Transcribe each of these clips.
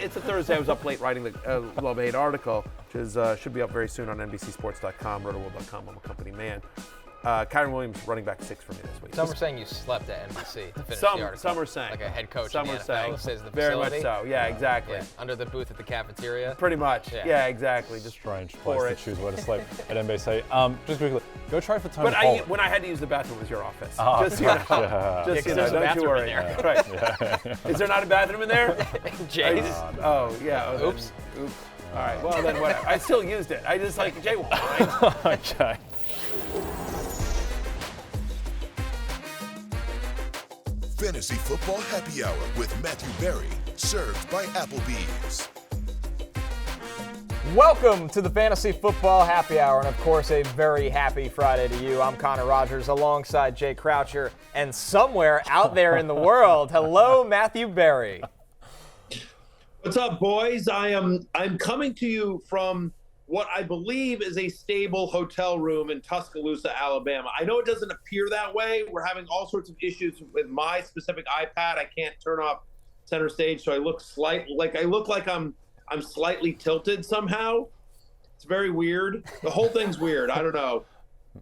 it's a Thursday. I was up late writing the Love Hate article, which should be up very soon on NBCSports.com, Rotoworld.com. I'm a company man. Kyron Williams, running back 6 for me this week. Some are saying you slept at NBC to finish the article. Some are saying. Like a head coach some in the are NFL saying, says the very facility. much so. Yeah, exactly. Yeah, under the booth at the cafeteria. Pretty much. Yeah, exactly. Just strange place to choose where to sleep at NBC. Just quickly, go try for Tony But Pollard. when I had to use the bathroom, it was your office. Just you know. Just you know, don't you worry. in there. Right. Is there not a bathroom in there? Jay's. Oops. All right. Well, then whatever. I still used it. I just like Jay. Okay. Fantasy Football Happy Hour with Matthew Berry, served by Applebee's. Welcome to the Fantasy Football Happy Hour, and of course, a very happy Friday to you. I'm Connor Rogers alongside Jay Croucher, and somewhere out there in the world, hello, Matthew Berry. What's up, boys? I'm coming to you from what I believe is a stable hotel room in Tuscaloosa, Alabama. I know it doesn't appear that way. We're having all sorts of issues with my specific iPad. I can't turn off center stage, so I look like I'm slightly tilted somehow. It's very weird. The whole thing's weird. I don't know.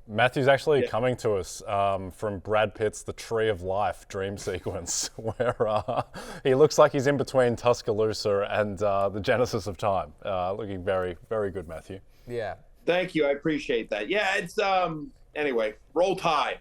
Matthew's actually coming to us from Brad Pitt's The Tree of Life dream sequence, where he looks like he's in between Tuscaloosa and the Genesis of Time. Looking very, very good, Matthew. Yeah. Thank you. I appreciate that. Yeah, it's anyway, roll Tide.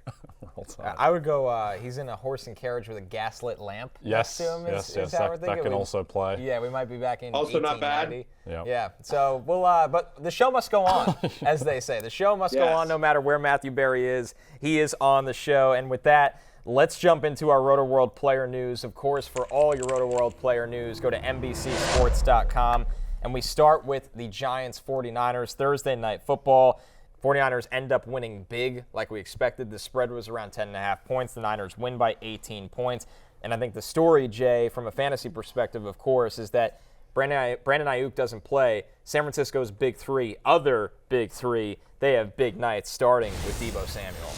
I would go, he's in a horse and carriage with a gaslit lamp. Yes, next to him yes, that can also play. Yeah, we might be back in Also not bad. 1890. Yeah, so we'll, but the show must go on, as they say. The show must go on no matter where Matthew Berry is. He is on the show, and with that, let's jump into our Rotoworld player news. Of course, for all your Rotoworld player news, go to NBCSports.com, and we start with the Giants-49ers Thursday Night Football. 49ers end up winning big like we expected. The spread was around 10.5 points. The Niners win by 18 points. And I think the story, Jay, from a fantasy perspective, of course, is that Brandon Ayuk doesn't play. San Francisco's big three, other big three, they have big nights starting with Deebo Samuel.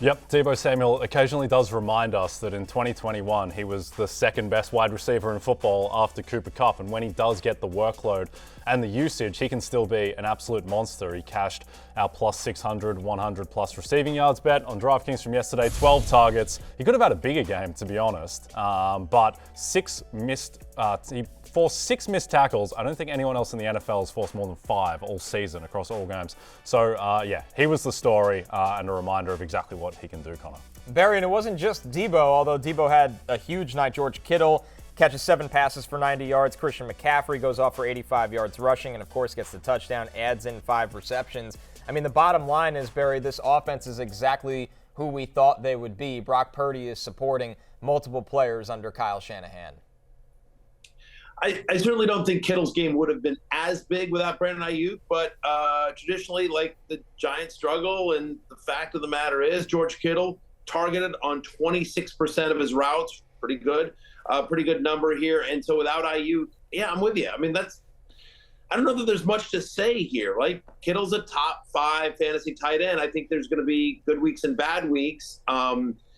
Yep, Deebo Samuel occasionally does remind us that in 2021 he was the second best wide receiver in football after Cooper Kupp, and when he does get the workload and the usage, he can still be an absolute monster. He cashed our plus 600, 100 plus receiving yards bet on DraftKings from yesterday, 12 targets. He could have had a bigger game, to be honest, but he forced 6 missed tackles. I don't think anyone else in the NFL has forced more than 5 all season across all games. So, yeah, he was the story and a reminder of exactly what he can do, Connor. Barry, and it wasn't just Deebo, although Deebo had a huge night. George Kittle catches 7 passes for 90 yards. Christian McCaffrey goes off for 85 yards rushing and, of course, gets the touchdown, adds in 5 receptions. I mean, the bottom line is, Barry, this offense is exactly who we thought they would be. Brock Purdy is supporting multiple players under Kyle Shanahan. I certainly don't think Kittle's game would have been as big without Brandon Ayuk, but traditionally, like, the Giants struggle, and the fact of the matter is George Kittle targeted on 26% of his routes. Pretty good number here. And so without Ayuk, yeah, I'm with you. I mean, I don't know that there's much to say here. Like, Kittle's a top 5 fantasy tight end. I think there's going to be good weeks and bad weeks.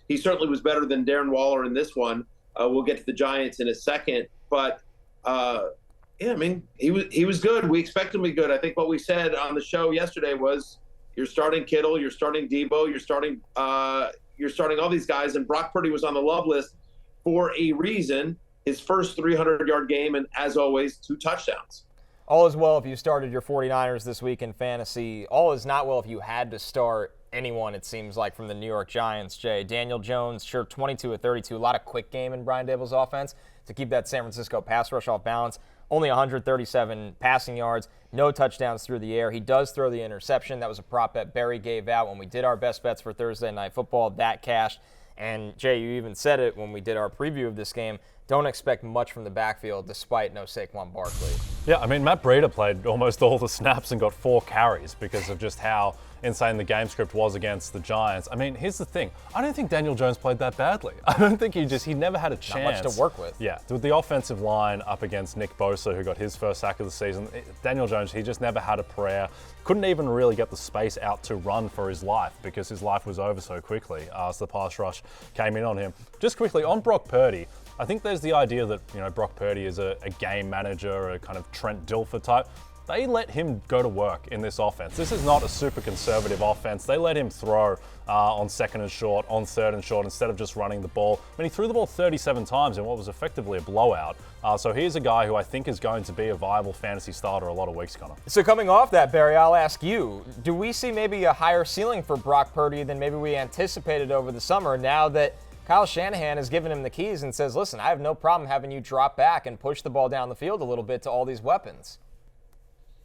He certainly was better than Darren Waller in this one. We'll get to the Giants in a second, but yeah, I mean, he was good. We expect him to be good. I think what we said on the show yesterday was you're starting Kittle, you're starting Deebo, you're starting all these guys, and Brock Purdy was on the love list for a reason. His first 300-yard game, and as always, 2 touchdowns. All is well if you started your 49ers this week in fantasy. All is not well if you had to start anyone, it seems like, from the New York Giants, Jay. Daniel Jones, sure, 22 of 32. A lot of quick game in Brian Daboll's offense to keep that San Francisco pass rush off balance. Only 137 passing yards, no touchdowns through the air. He does throw the interception. That was a prop bet Barry gave out when we did our best bets for Thursday Night Football. That cashed. And, Jay, you even said it when we did our preview of this game. Don't expect much from the backfield despite no Saquon Barkley. Yeah, I mean, Matt Breida played almost all the snaps and got 4 carries because of just how insane the game script was against the Giants. I mean, here's the thing. I don't think Daniel Jones played that badly. I don't think he never had a chance. Not much to work with. Yeah, with the offensive line up against Nick Bosa, who got his first sack of the season. Daniel Jones, he just never had a prayer. Couldn't even really get the space out to run for his life because his life was over so quickly as the pass rush came in on him. Just quickly, on Brock Purdy, I think there's the idea that, Brock Purdy is a game manager, a kind of Trent Dilfer type. They let him go to work in this offense. This is not a super conservative offense. They let him throw on 2nd and short, on 3rd and short, instead of just running the ball. I mean, he threw the ball 37 times in what was effectively a blowout. So he's a guy who I think is going to be a viable fantasy starter a lot of weeks, Connor. So coming off that, Barry, I'll ask you, do we see maybe a higher ceiling for Brock Purdy than maybe we anticipated over the summer now that Kyle Shanahan has given him the keys and says, listen, I have no problem having you drop back and push the ball down the field a little bit to all these weapons?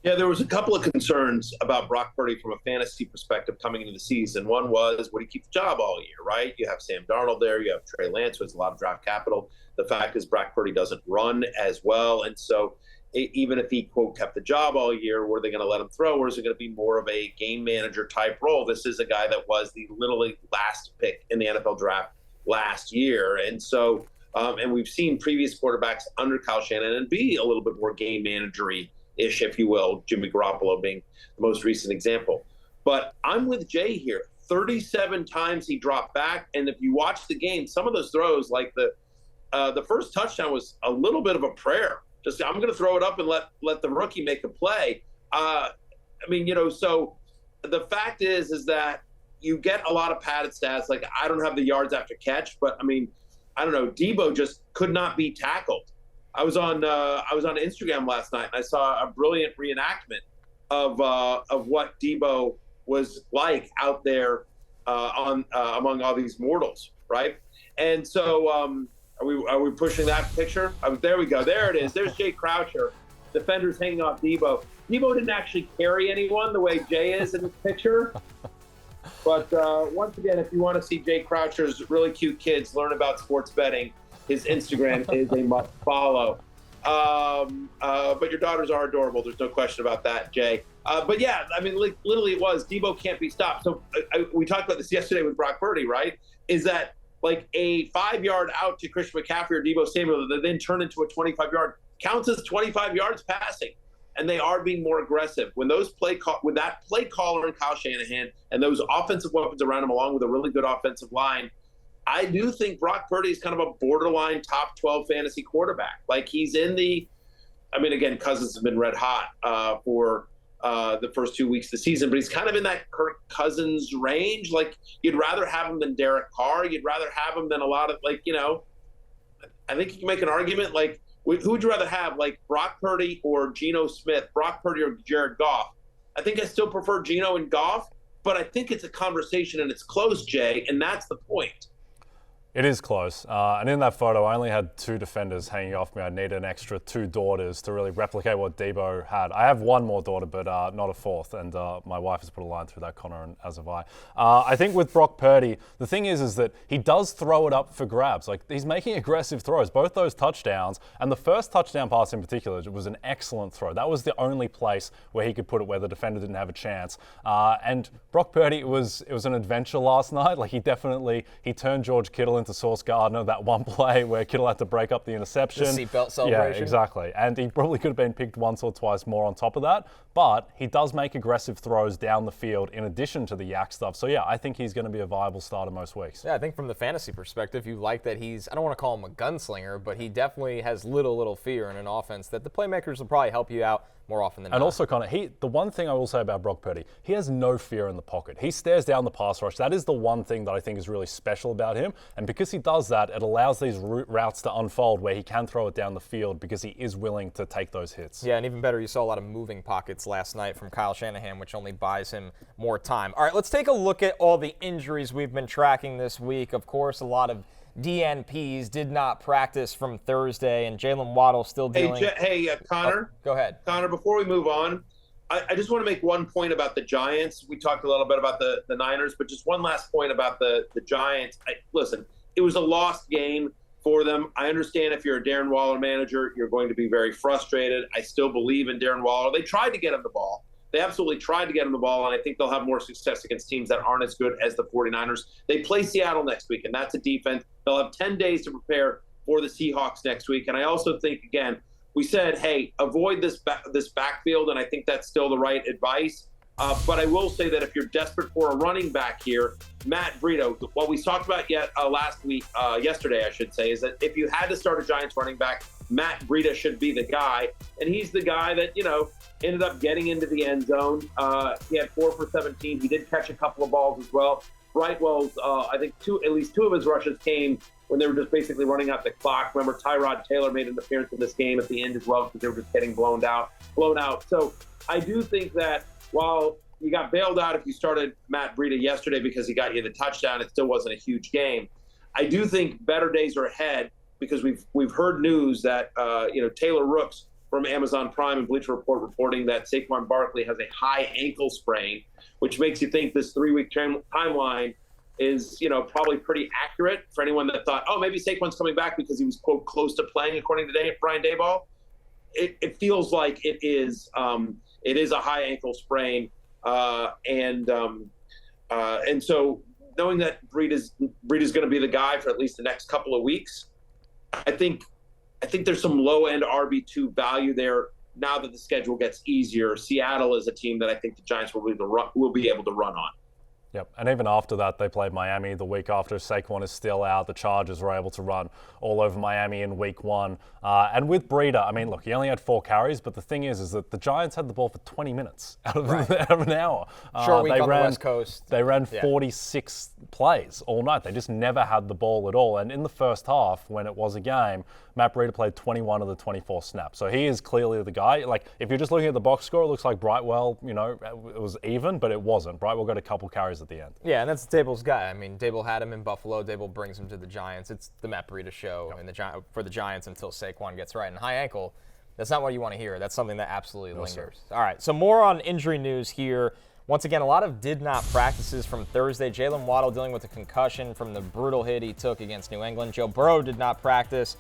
Yeah, there was a couple of concerns about Brock Purdy from a fantasy perspective coming into the season. One was, would he keep the job all year, right? You have Sam Darnold there. You have Trey Lance, who has a lot of draft capital. The fact is Brock Purdy doesn't run as well. And so even if he, quote, kept the job all year, were they going to let him throw, or is it going to be more of a game manager type role? This is a guy that was the literally last pick in the NFL draft last year. And so, and we've seen previous quarterbacks under Kyle Shanahan be a little bit more game managery ish, if you will, Jimmy Garoppolo being the most recent example. But I'm with Jay here. 37 times he dropped back, and if you watch the game, some of those throws, like the first touchdown was a little bit of a prayer. Just, I'm going to throw it up and let the rookie make a play. So the fact is that you get a lot of padded stats. Like, I don't have the yards after catch, but I don't know. Deebo just could not be tackled. I was on Instagram last night, and I saw a brilliant reenactment of what Deebo was like out there among all these mortals, right? And so, are we pushing that picture? There we go. There it is. There's Jay Croucher, defenders hanging off Deebo. Deebo didn't actually carry anyone the way Jay is in this picture. But once again, if you want to see Jay Croucher's really cute kids learn about sports betting, his Instagram is a must follow. But your daughters are adorable. There's no question about that, Jay. But yeah, literally it was Deebo can't be stopped. So we talked about this yesterday with Brock Purdy, right? Is that like a 5-yard out to Christian McCaffrey or Deebo Samuel that then turn into a 25-yard counts as 25 yards passing. And they are being more aggressive. When those with that play caller and Kyle Shanahan and those offensive weapons around him, along with a really good offensive line, I do think Brock Purdy is kind of a borderline top 12 fantasy quarterback. Like, he's in the – again, Cousins has been red hot for the first 2 weeks of the season, but he's kind of in that Kirk Cousins range. Like, you'd rather have him than Derek Carr. You'd rather have him than a lot of, I think you can make an argument, like, who would you rather have, like Brock Purdy or Geno Smith, Brock Purdy or Jared Goff? I think I still prefer Geno and Goff, but I think it's a conversation and it's close, Jay, and that's the point. It is close. And in that photo, I only had 2 defenders hanging off me. I needed an extra 2 daughters to really replicate what Deebo had. I have 1 more daughter, but not a 4th. And my wife has put a line through that, Connor, and as have I. I think with Brock Purdy, the thing is that he does throw it up for grabs. Like, he's making aggressive throws, both those touchdowns. And the first touchdown pass in particular, it was an excellent throw. That was the only place where he could put it where the defender didn't have a chance. And Brock Purdy, it was an adventure last night. Like, he turned George Kittle into Sauce Gardner, that one play where Kittle had to break up the interception. The seatbelt celebration. Yeah, exactly. And he probably could have been picked once or twice more on top of that. But he does make aggressive throws down the field in addition to the yak stuff. So yeah, I think he's going to be a viable starter most weeks. Yeah, I think from the fantasy perspective, you like that he's, I don't want to call him a gunslinger, but he definitely has little fear in an offense that the playmakers will probably help you out more often than not. And also, Connor, the one thing I will say about Brock Purdy, he has no fear in the pocket. He stares down the pass rush. That is the one thing that I think is really special about him. And because he does that, it allows these routes to unfold where he can throw it down the field because he is willing to take those hits. Yeah, and even better, you saw a lot of moving pockets last night from Kyle Shanahan, which only buys him more time. All right, let's take a look at all the injuries we've been tracking this week. Of course, a lot of DNPs did not practice from Thursday, and Jalen Waddle still dealing. Connor. Go ahead. Connor, before we move on, I just want to make one point about the Giants. We talked a little bit about the Niners, but just one last point about the Giants. Listen, it was a lost game for them. I understand if you're a Darren Waller manager, you're going to be very frustrated. I still believe in Darren Waller. They tried to get him the ball. They absolutely tried to get him the ball, and I think they'll have more success against teams that aren't as good as the 49ers. They play Seattle next week, and that's a defense. They'll have 10 days to prepare for the Seahawks next week. And I also think, again, we said, hey, avoid this backfield, and I think that's still the right advice. But I will say that if you're desperate for a running back here, Matt Breida, what we talked about yesterday, I should say, is that if you had to start a Giants running back, Matt Breida should be the guy. And he's the guy that, ended up getting into the end zone. He had 4 for 17. He did catch a couple of balls as well. Brightwell's, I think at least two of his rushes came when they were just basically running out the clock. Remember, Tyrod Taylor made an appearance in this game at the end as well because they were just getting blown out. So I do think that while you got bailed out if you started Matt Breida yesterday because he got you the touchdown, it still wasn't a huge game. I do think better days are ahead because we've heard news that Taylor Rooks from Amazon Prime and Bleacher Report reporting that Saquon Barkley has a high ankle sprain, which makes you think this 3-week timeline is, probably pretty accurate for anyone that thought, oh, maybe Saquon's coming back because he was, quote, close to playing, according to Brian Daboll. It feels like it is a high ankle sprain. And so knowing that Breida's going to be the guy for at least the next couple of weeks, I think there's some low-end RB2 value there now that the schedule gets easier. Seattle is a team that I think the Giants will be able to run on. Yep, and even after that, they played Miami the week after. Saquon is still out. The Chargers were able to run all over Miami in week 1. And with Breida, look, he only had 4 carries, but the thing is that the Giants had the ball for 20 minutes out of an hour. Short week on the West Coast. They ran 46 plays all night. They just never had the ball at all. And in the first half, when it was a game, Matt Breida played 21 of the 24 snaps. So he is clearly the guy. Like, if you're just looking at the box score, it looks like Brightwell, it was even, but it wasn't. Brightwell got a couple carries at the end. Yeah, and that's Daboll's guy. Daboll had him in Buffalo. Daboll brings him to the Giants. It's the Matt Breida show for the Giants until Saquon gets right. And high ankle, that's not what you want to hear. That's something that absolutely lingers. Sir. All right, so more on injury news here. Once again, a lot of did not practices from Thursday. Jalen Waddle dealing with a concussion from the brutal hit he took against New England. Joe Burrow did not practice.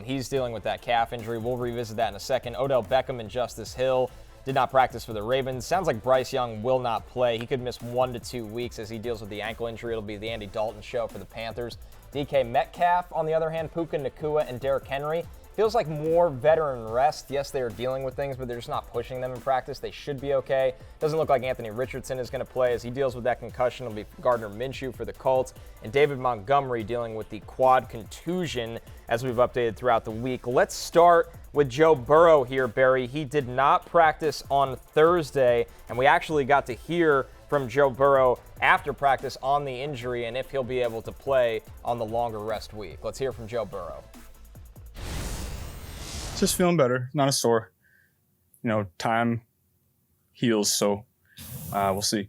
He's dealing with that calf injury. We'll revisit that in a second. Odell Beckham and Justice Hill did not practice for the Ravens. Sounds like Bryce Young will not play. He could miss 1 to 2 weeks as he deals with the ankle injury. It'll be the Andy Dalton show for the Panthers. DK Metcalf, on the other hand, Puka Nacua and Derrick Henry. Feels like more veteran rest. Yes, they are dealing with things, but they're just not pushing them in practice. They should be okay. Doesn't look like Anthony Richardson is going to play as he deals with that concussion. It'll be Gardner Minshew for the Colts, and David Montgomery dealing with the quad contusion as we've updated throughout the week. Let's start with Joe Burrow here, Barry. He did not practice on Thursday, and we actually got to hear from Joe Burrow after practice on the injury and if he'll be able to play on the longer rest week. Let's hear from Joe Burrow. Just feeling better, not a sore. Time heals, so we'll see.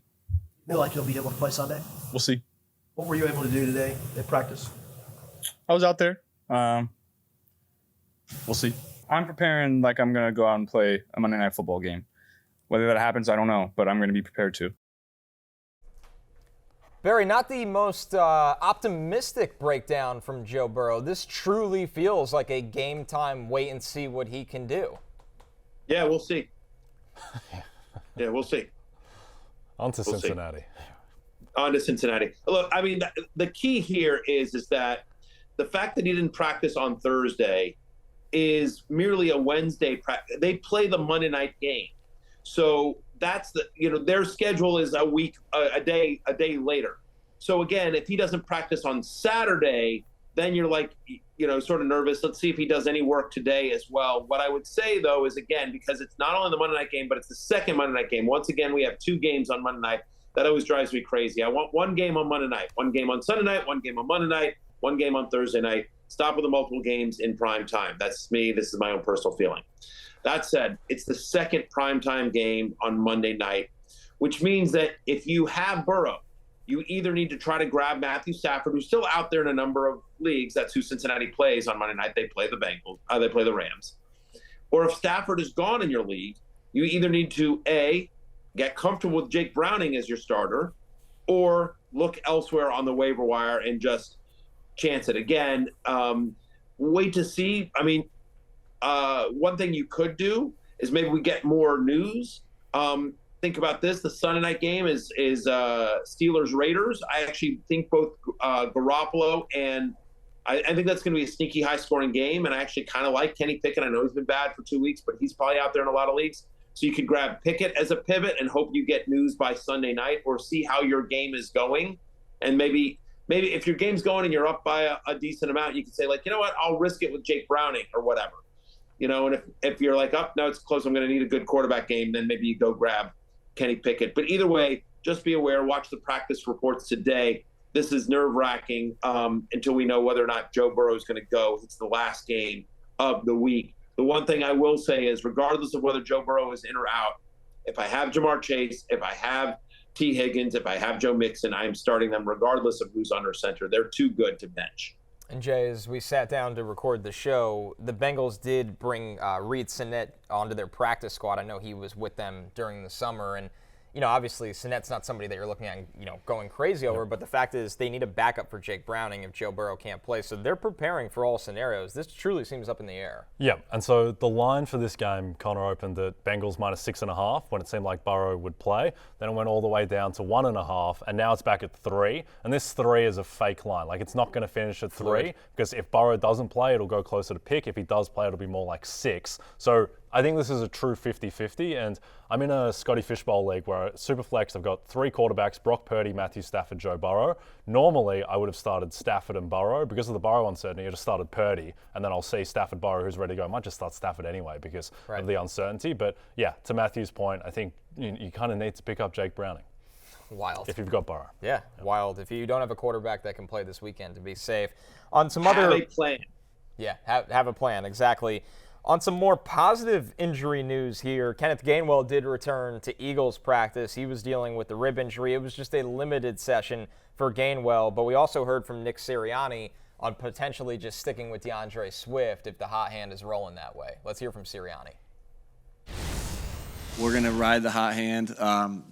Feel like you'll be able to play Sunday? We'll see. What were you able to do today at practice? I was out there. We'll see. I'm preparing like I'm going to go out and play a Monday Night Football game. Whether that happens, I don't know, but I'm going to be prepared to. Barry, not the most optimistic breakdown from Joe Burrow. This truly feels like a game time wait and see what he can do. Yeah, we'll see. Yeah, we'll see. On to Cincinnati. On to Cincinnati. Look, the key here is that the fact that he didn't practice on Thursday is merely a Wednesday practice. They play the Monday night game. So that's their schedule is a day later. So again, if he doesn't practice on Saturday, then you're sort of nervous. Let's see if he does any work today as well. What I would say though is, again, because it's not only the Monday night game, but it's the second Monday night game. Once again, we have 2 games on Monday night. That always drives me crazy. I want 1 game on Monday night, 1 game on Sunday night, 1 game on Monday night, 1 game on Thursday night. Stop with the multiple games in prime time. That's me. This is my own personal feeling. That said, it's the second primetime game on Monday night, which means that if you have Burrow, you either need to try to grab Matthew Stafford, who's still out there in a number of leagues. That's who Cincinnati plays on Monday night. They play the Bengals. They play the Rams. Or if Stafford is gone in your league, you either need to, A, get comfortable with Jake Browning as your starter, or look elsewhere on the waiver wire and just chance it. Again, wait to see. One thing you could do is maybe we get more news. Think about this. The Sunday night game is Steelers-Raiders. I actually think both Garoppolo and I think that's going to be a sneaky high-scoring game, and I actually kind of like Kenny Pickett. I know he's been bad for 2 weeks, but he's probably out there in a lot of leagues. So you could grab Pickett as a pivot and hope you get news by Sunday night, or see how your game is going. And maybe if your game's going and you're up by a decent amount, you can say, like, you know what, I'll risk it with Jake Browning or whatever. And if you're like, oh, no, it's close, I'm going to need a good quarterback game, then maybe you go grab Kenny Pickett. But either way, just be aware, watch the practice reports today. This is nerve-wracking until we know whether or not Joe Burrow is going to go. It's the last game of the week. The one thing I will say is, regardless of whether Joe Burrow is in or out, if I have Jamar Chase, if I have T. Higgins, if I have Joe Mixon, I'm starting them regardless of who's under center. They're too good to bench. And Jay, as we sat down to record the show, the Bengals did bring Reed Sinnett onto their practice squad. I know he was with them during the summer, and obviously Sinnett's not somebody that you're looking at, going crazy over, but the fact is they need a backup for Jake Browning if Joe Burrow can't play. So they're preparing for all scenarios. This truly seems up in the air. Yeah, and so the line for this game, Connor, opened at Bengals -6.5 when it seemed like Burrow would play. Then it went all the way down to 1.5, and now it's back at 3. And this 3 is a fake line. Like, it's not going to finish at 3, because if Burrow doesn't play, it'll go closer to pick. If he does play, it'll be more like 6. So I think this is a true 50-50, and I'm in a Scotty Fishbowl league where Superflex, I've got 3 quarterbacks, Brock Purdy, Matthew Stafford, Joe Burrow. Normally, I would have started Stafford and Burrow. Because of the Burrow uncertainty, I just started Purdy, and then I'll see Stafford, Burrow, who's ready to go. I might just start Stafford anyway because of the uncertainty. But yeah, to Matthew's point, I think you kind of need to pick up Jake Browning. Wild. If you've got Burrow. Yeah, wild. If you don't have a quarterback that can play this weekend, to be safe. On some Have other a plan. Yeah, have a plan, exactly. On some more positive injury news here, Kenneth Gainwell did return to Eagles practice. He was dealing with the rib injury. It was just a limited session for Gainwell, but we also heard from Nick Sirianni on potentially just sticking with DeAndre Swift if the hot hand is rolling that way. Let's hear from Sirianni. We're going to ride the hot hand.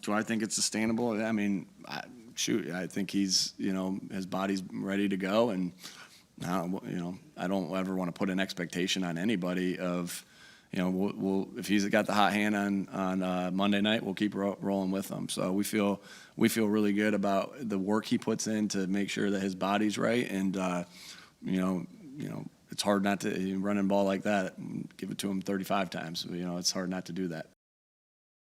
Do I think it's sustainable? I mean, I think he's, his body's ready to go, and I don't ever want to put an expectation on anybody of, we'll if he's got the hot hand on Monday night, we'll keep rolling with him. So we feel really good about the work he puts in to make sure that his body's right, and it's hard not to run a ball like that. Give it to him 35 times. It's hard not to do that.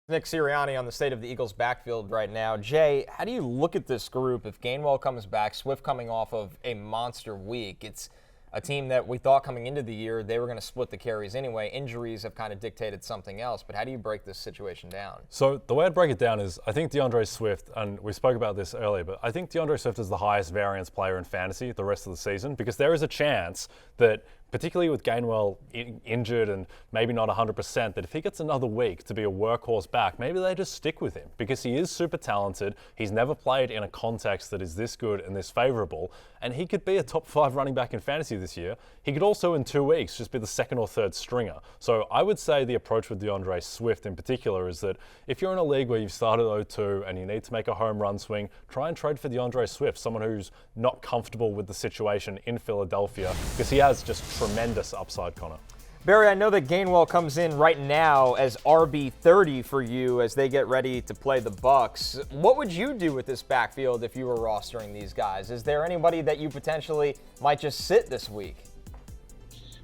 Nick Sirianni on the state of the Eagles' backfield right now. Jay, how do you look at this group if Gainwell comes back, Swift coming off of a monster week? It's a team that we thought coming into the year they were going to split the carries anyway. Injuries have kind of dictated something else, but how do you break this situation down? So the way I'd break it down is I think DeAndre Swift, and we spoke about this earlier, but I think DeAndre Swift is the highest variance player in fantasy the rest of the season, because there is a chance that, particularly with Gainwell injured and maybe not 100%, that if he gets another week to be a workhorse back, maybe they just stick with him because he is super talented. He's never played in a context that is this good and this favorable, and he could be a top 5 running back in fantasy this year. He could also in 2 weeks just be the 2nd or 3rd stringer. So I would say the approach with DeAndre Swift in particular is that if you're in a league where you've started 0-2 and you need to make a home run swing, try and trade for DeAndre Swift, someone who's not comfortable with the situation in Philadelphia, because he has just tremendous upside, Connor. Barry, I know that Gainwell comes in right now as RB30 for you as they get ready to play the Bucs. What would you do with this backfield if you were rostering these guys? Is there anybody that you potentially might just sit this week?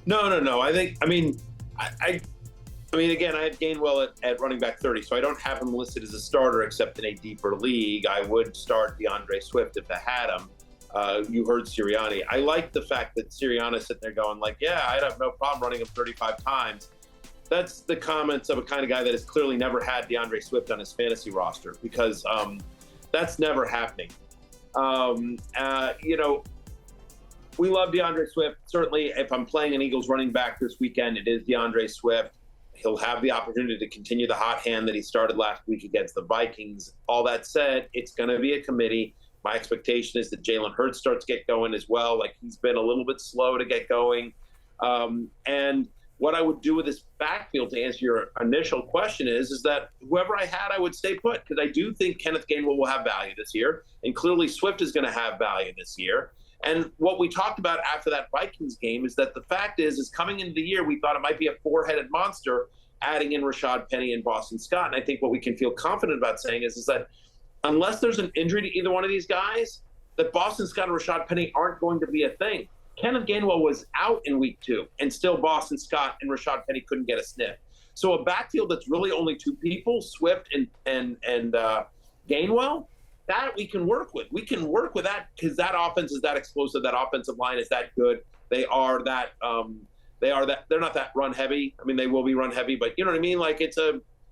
No. I mean, again, I had Gainwell at running back 30, so I don't have him listed as a starter except in a deeper league. I would start DeAndre Swift if I had him. You heard Sirianni. I like the fact that Sirianni's sitting there going like, yeah, I'd have no problem running him 35 times. That's the comments of a kind of guy that has clearly never had DeAndre Swift on his fantasy roster, because that's never happening. We love DeAndre Swift. Certainly, if I'm playing an Eagles running back this weekend, it is DeAndre Swift. He'll have the opportunity to continue the hot hand that he started last week against the Vikings. All that said, it's going to be a committee. My expectation is that Jalen Hurts starts to get going as well. Like, he's been a little bit slow to get going. And what I would do with this backfield, to answer your initial question, is that whoever I had, I would stay put, because I do think Kenneth Gainwell will have value this year, and clearly Swift is going to have value this year. And what we talked about after that Vikings game is that the fact is coming into the year, we thought it might be a 4-headed monster, adding in Rashad Penny and Boston Scott. And I think what we can feel confident about saying is that unless there's an injury to either one of these guys, that Boston Scott and Rashad Penny aren't going to be a thing. Kenneth Gainwell was out in week 2, and still Boston Scott and Rashad Penny couldn't get a sniff. So a backfield that's really only two people, Swift and Gainwell, that we can work with. We can work with that because that offense is that explosive. That offensive line is that good. They are that. They're not that run heavy. I mean, they will be run heavy, but you know what I mean. Like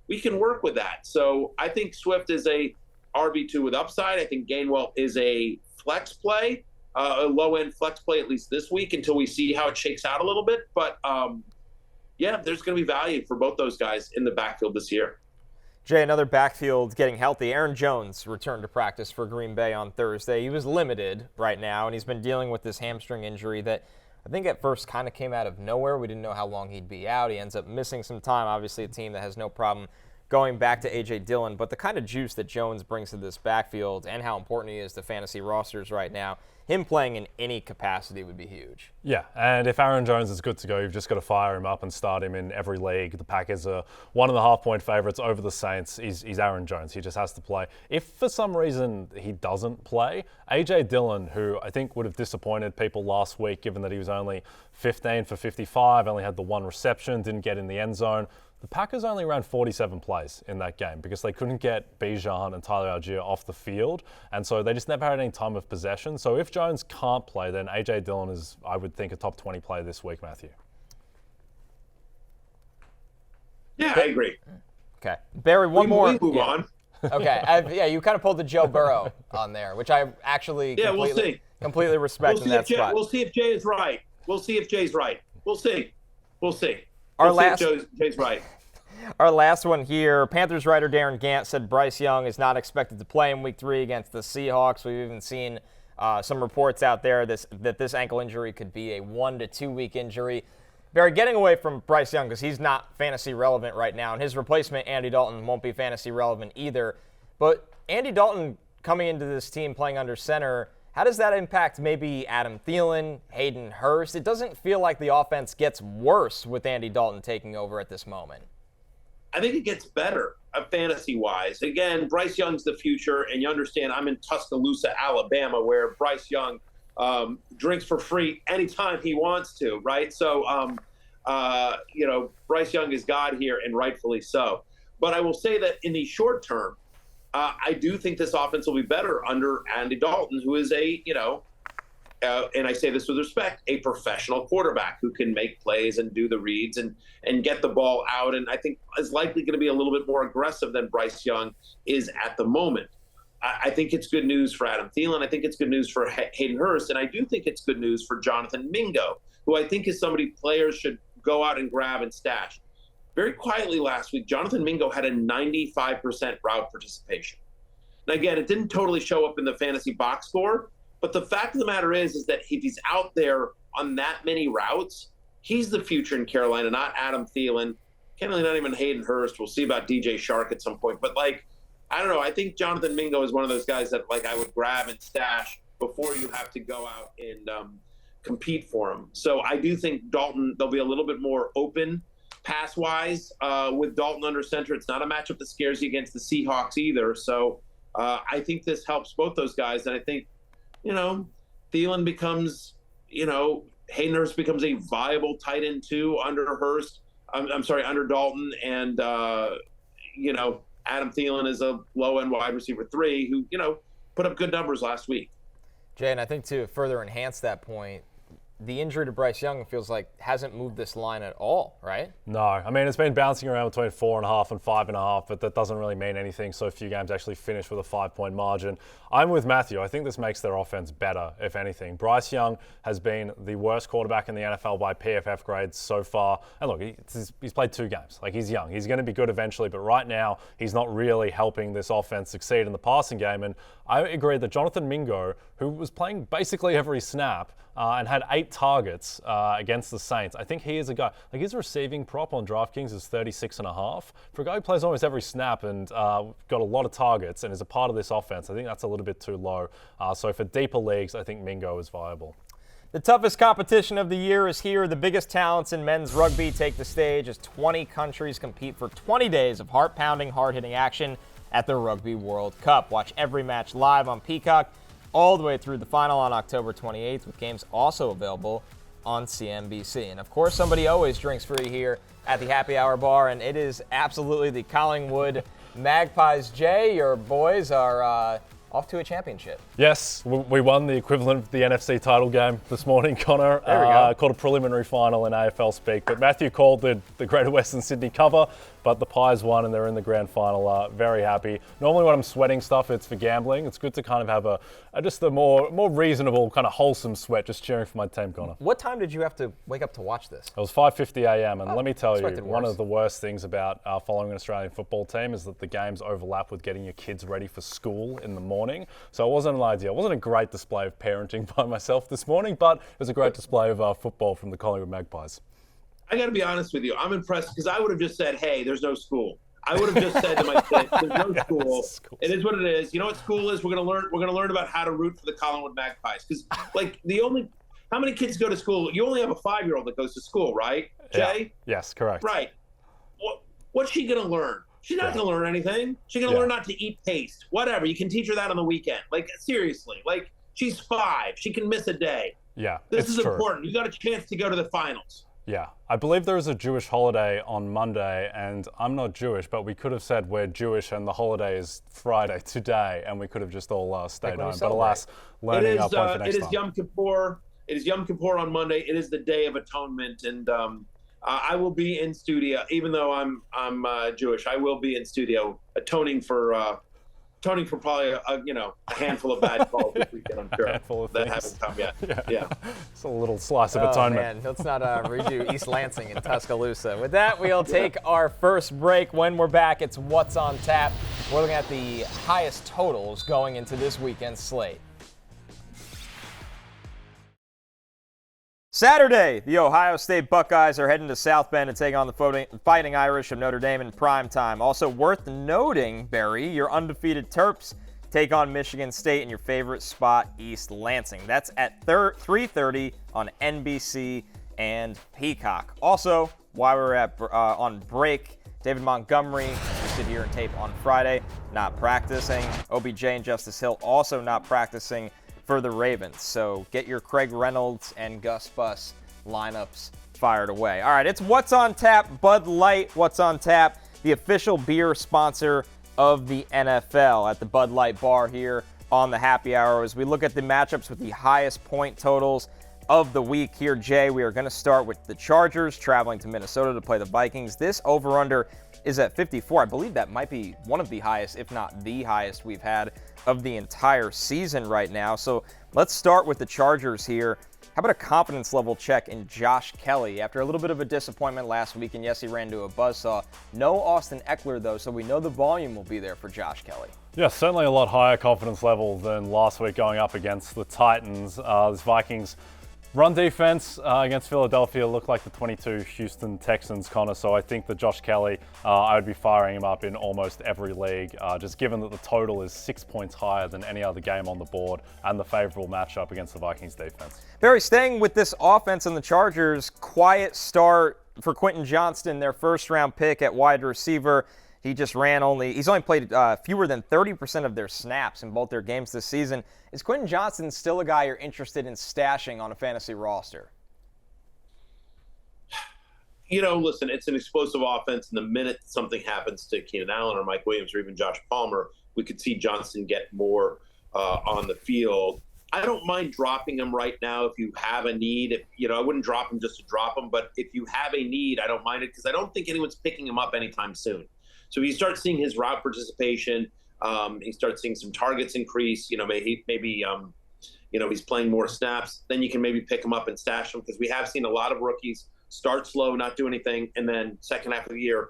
we can work with that. So I think Swift is a RB2 with upside. I think Gainwell is a flex play, a low end flex play at least this week until we see how it shakes out a little bit. But yeah, there's going to be value for both those guys in the backfield this year. Jay, another backfield getting healthy. Aaron Jones returned to practice for Green Bay on Thursday. He was limited right now, and he's been dealing with this hamstring injury that I think at first kind of came out of nowhere. We didn't know how long he'd be out. He ends up missing some time. Obviously, a team that has no problem going back to A.J. Dillon. But the kind of juice that Jones brings to this backfield and how important he is to fantasy rosters right now, him playing in any capacity would be huge. Yeah, and if Aaron Jones is good to go, you've just got to fire him up and start him in every league. The Packers are 1.5-point favorites over the Saints. He's Aaron Jones. He just has to play. If for some reason he doesn't play, A.J. Dillon, who I think would have disappointed people last week given that he was only 15 for 55, only had the one reception, didn't get in the end zone. The Packers only ran 47 plays in that game because they couldn't get Bijan and Tyler Algier off the field, and so they just never had any time of possession. So if Jones can't play, then A.J. Dillon is, I would think, a top 20 player this week, Matthew. Yeah, I agree. Okay. Barry, one more. We move on. Okay. You kind of pulled the Joe Burrow on there, which I actually completely respect in that spot. We'll see if Jay is right. We'll see if Jay's right. We'll see. Jay's right. Our last one here, Panthers writer Darren Gant said Bryce Young is not expected to play in Week 3 against the Seahawks. We've even seen some reports out there that this ankle injury could be a 1 to 2 week injury. Barry, getting away from Bryce Young because he's not fantasy relevant right now, and his replacement, Andy Dalton, won't be fantasy relevant either. But Andy Dalton coming into this team playing under center, how does that impact maybe Adam Thielen, Hayden Hurst? It doesn't feel like the offense gets worse with Andy Dalton taking over at this moment. I think it gets better fantasy-wise. Again, Bryce Young's the future, and you understand I'm in Tuscaloosa, Alabama, where Bryce Young drinks for free anytime he wants to, right? So, Bryce Young is God here, and rightfully so. But I will say that in the short term, I do think this offense will be better under Andy Dalton, who is and I say this with respect, a professional quarterback who can make plays and do the reads and get the ball out, and I think is likely going to be a little bit more aggressive than Bryce Young is at the moment. I think it's good news for Adam Thielen. I think it's good news for Hayden Hurst, and I do think it's good news for Jonathan Mingo, who I think is somebody players should go out and grab and stash. Very quietly last week, Jonathan Mingo had a 95% route participation. Now, again, it didn't totally show up in the fantasy box score, but the fact of the matter is that if he's out there on that many routes, he's the future in Carolina, not Adam Thielen. Candidly, not even Hayden Hurst. We'll see about DJ Shark at some point. But, I don't know. I think Jonathan Mingo is one of those guys that, I would grab and stash before you have to go out and compete for him. So I do think Dalton, they'll be a little bit more open pass-wise with Dalton under center. It's not a matchup that scares you against the Seahawks either. So I think this helps both those guys. And I think, Thielen becomes, Hayden Hurst becomes a viable tight end too under Hurst. Under Dalton. And, Adam Thielen is a low-end wide receiver 3 who, put up good numbers last week. Jay, and I think to further enhance that point, the injury to Bryce Young feels like hasn't moved this line at all, right? No. I mean, it's been bouncing around between 4.5 and 5.5, but that doesn't really mean anything. So few games actually finish with a 5-point margin. I'm with Matthew. I think this makes their offense better, if anything. Bryce Young has been the worst quarterback in the NFL by PFF grades so far. And look, he's played 2 games. He's young. He's going to be good eventually, but right now he's not really helping this offense succeed in the passing game. And I agree that Jonathan Mingo, who was playing basically every snap, and had 8 targets against the Saints. I think he is a guy. His receiving prop on DraftKings is 36.5. For a guy who plays almost every snap and got a lot of targets and is a part of this offense, I think that's a little bit too low. So for deeper leagues, I think Mingo is viable. The toughest competition of the year is here. The biggest talents in men's rugby take the stage as 20 countries compete for 20 days of heart-pounding, hard-hitting action at the Rugby World Cup. Watch every match live on Peacock all the way through the final on October 28th, with games also available on CNBC. And, of course, somebody always drinks free here at the Happy Hour Bar, and it is absolutely the Collingwood Magpies. Jay, your boys are off to a championship. Yes, we won the equivalent of the NFC title game this morning, Connor. There we go. Called a preliminary final in AFL speak. But Matthew called the Greater Western Sydney cover, but the Pies won and they're in the grand final. Very happy. Normally when I'm sweating stuff, it's for gambling. It's good to kind of have just a more reasonable, kind of wholesome sweat, just cheering for my team, Connor. What time did you have to wake up to watch this? It was 5:50 a.m. and let me tell you, one worse. of the worst things about following an Australian football team is that the games overlap with getting your kids ready for school in the morning. So it wasn't an idea. It wasn't a great display of parenting by myself this morning, but it was a great display of football from the Collingwood Magpies. I got to be honest with you. I'm impressed because I would have just said, hey, there's no school. I would have just said to my kids, there's no school. It is what it is. You know what school is? We're going to learn about how to root for the Collingwood Magpies. Because, how many kids go to school? You only have a 5-year-old that goes to school, right, Jay? Yeah. Yes, correct. Right. What's she going to learn? She's not going to learn anything. She's going to learn not to eat paste. Whatever. You can teach her that on the weekend. Like, seriously. Like, she's 5. She can miss a day. Yeah, This is true. important. You got a chance to go to the finals. Yeah, I believe there is a Jewish holiday on Monday, and I'm not Jewish, but we could have said we're Jewish and the holiday is Friday today, and we could have just all stayed home. But alas, learning our point for next time. It is Yom Kippur. It is Yom Kippur on Monday. It is the Day of Atonement, and I will be in studio, even though I'm Jewish. I will be in studio atoning for probably a handful of bad calls this weekend. I'm sure handful of that things. haven't come yet. Yeah. It's a little slice of atonement. Man, let's not redo East Lansing and Tuscaloosa. With that, we'll take our first break. When we're back, it's What's on Tap. We're looking at the highest totals going into this weekend's slate. Saturday, the Ohio State Buckeyes are heading to South Bend to take on the Fighting Irish of Notre Dame in prime time. Also worth noting, Barry, your undefeated Terps take on Michigan State in your favorite spot, East Lansing. That's at 3:30 on NBC and Peacock. Also, while we're on break, David Montgomery, we sit here and tape on Friday, not practicing. OBJ and Justice Hill also not practicing for the Ravens. So get your Craig Reynolds and Gus Bus lineups fired away. All right, it's What's on Tap. Bud Light, What's on Tap, the official beer sponsor of the NFL at the Bud Light Bar here on the Happy Hour. As we look at the matchups with the highest point totals of the week here, Jay, we are going to start with the Chargers traveling to Minnesota to play the Vikings. This over-under is at 54. I believe that might be one of the highest, if not the highest we've had of the entire season right now. So let's start with the Chargers here. How about a confidence level check in Josh Kelley? After a little bit of a disappointment last week, and yes, he ran into a buzzsaw. No Austin Eckler, though, so we know the volume will be there for Josh Kelley. Yeah, certainly a lot higher confidence level than last week going up against the Titans. This Vikings run defense against Philadelphia looked like the 22 Houston Texans, Connor. So I think that Josh Kelley, I would be firing him up in almost every league, just given that the total is 6 points higher than any other game on the board and the favorable matchup against the Vikings defense. Barry, staying with this offense and the Chargers, quiet start for Quentin Johnston, their first-round pick at wide receiver. He's only played fewer than 30% of their snaps in both their games this season. Is Quentin Johnston still a guy you're interested in stashing on a fantasy roster? Listen, it's an explosive offense, and the minute something happens to Keenan Allen or Mike Williams or even Josh Palmer, we could see Johnston get more on the field. I don't mind dropping him right now if you have a need. I wouldn't drop him just to drop him, but if you have a need, I don't mind it because I don't think anyone's picking him up anytime soon. So if you start seeing his route participation, you start seeing some targets increase, maybe he's playing more snaps, then you can maybe pick him up and stash him because we have seen a lot of rookies start slow, not do anything, and then second half of the year,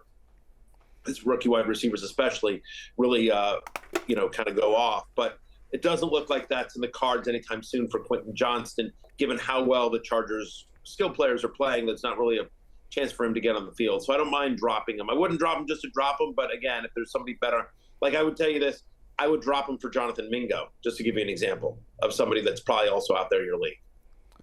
his rookie wide receivers especially, really, kind of go off. But it doesn't look like that's in the cards anytime soon for Quentin Johnston, given how well the Chargers' skill players are playing. That's not really a chance for him to get on the field. So I don't mind dropping him. I wouldn't drop him just to drop him, but again, if there's somebody better, like I would tell you this, I would drop him for Jonathan Mingo, just to give you an example of somebody that's probably also out there in your league.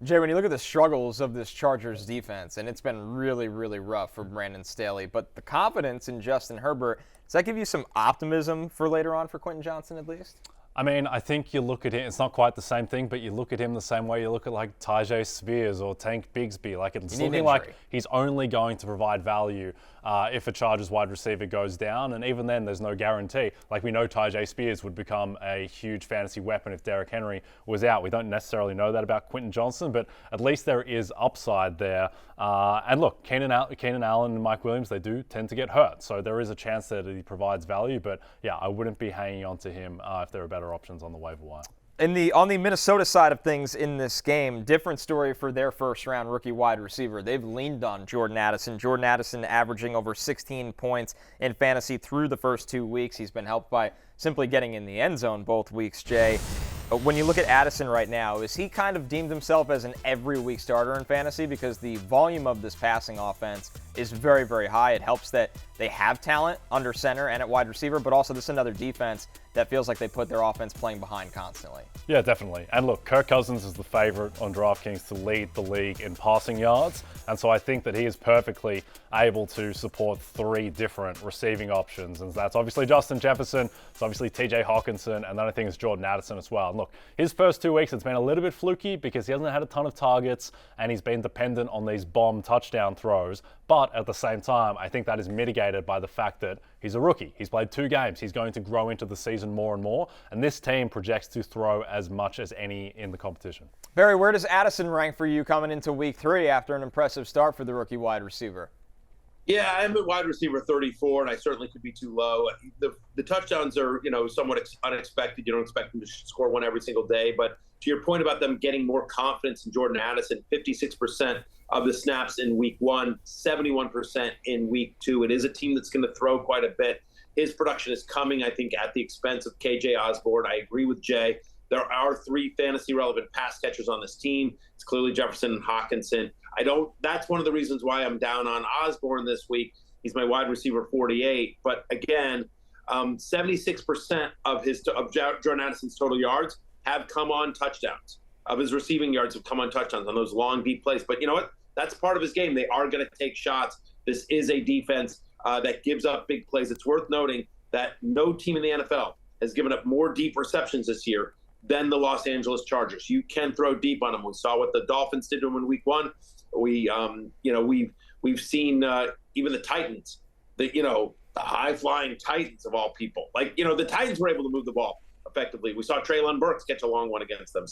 Jay, when you look at the struggles of this Chargers defense, and it's been really, really rough for Brandon Staley, but the confidence in Justin Herbert, does that give you some optimism for later on for Quentin Johnston at least? I mean, I think you look at him, it's not quite the same thing, but you look at him the same way you look at like Tajay Spears or Tank Bigsby. Like it's looking like he's only going to provide value if a Chargers wide receiver goes down. And even then, there's no guarantee. Like we know Tajay Spears would become a huge fantasy weapon if Derrick Henry was out. We don't necessarily know that about Quentin Johnson, but at least there is upside there. And look, Keenan Allen and Mike Williams, they do tend to get hurt. So there is a chance that he provides value. But yeah, I wouldn't be hanging on to him if there are better options on the waiver wire. On the Minnesota side of things in this game, different story for their first-round rookie wide receiver. They've leaned on Jordan Addison. Jordan Addison averaging over 16 points in fantasy through the first 2 weeks. He's been helped by simply getting in the end zone both weeks, Jay. When you look at Addison right now, is he kind of deemed himself as an every-week starter in fantasy? Because the volume of this passing offense is very, very high. It helps that they have talent under center and at wide receiver, but also this is another defense that feels like they put their offense playing behind constantly. Yeah, definitely. And look, Kirk Cousins is the favorite on DraftKings to lead the league in passing yards. And so I think that he is perfectly able to support 3 different receiving options. And that's obviously Justin Jefferson, it's obviously TJ Hawkinson, and then I think it's Jordan Addison as well. And look, his first 2 weeks, it's been a little bit fluky because he hasn't had a ton of targets and he's been dependent on these bomb touchdown throws. But at the same time, I think that is mitigated by the fact that he's a rookie. He's played 2 games. He's going to grow into the season more and more. And this team projects to throw as much as any in the competition. Barry, where does Addison rank for you coming into week 3 after an impressive start for the rookie wide receiver? Yeah, I'm at wide receiver 34, and I certainly could be too low. The touchdowns are, somewhat unexpected. You don't expect them to score one every single day. But to your point about them getting more confidence in Jordan Addison, 56% of the snaps in week 1, 71% in week 2. It is a team that's going to throw quite a bit. His production is coming, I think, at the expense of KJ Osborne. I agree with Jay. There are 3 fantasy-relevant pass catchers on this team. It's clearly Jefferson and Hawkinson. That's one of the reasons why I'm down on Osborne this week. He's my wide receiver 48. But again, 76% of Jordan Addison's total yards have come on touchdowns. Of his receiving yards have come on touchdowns on those long, deep plays. But you know what? That's part of his game. They are going to take shots. This is a defense that gives up big plays. It's worth noting that no team in the NFL has given up more deep receptions this year than the Los Angeles Chargers. You can throw deep on them. We saw what the Dolphins did to them in week 1. We've seen even the Titans, the high-flying Titans of all people. The Titans were able to move the ball effectively. We saw Treylon Burks catch a long one against them.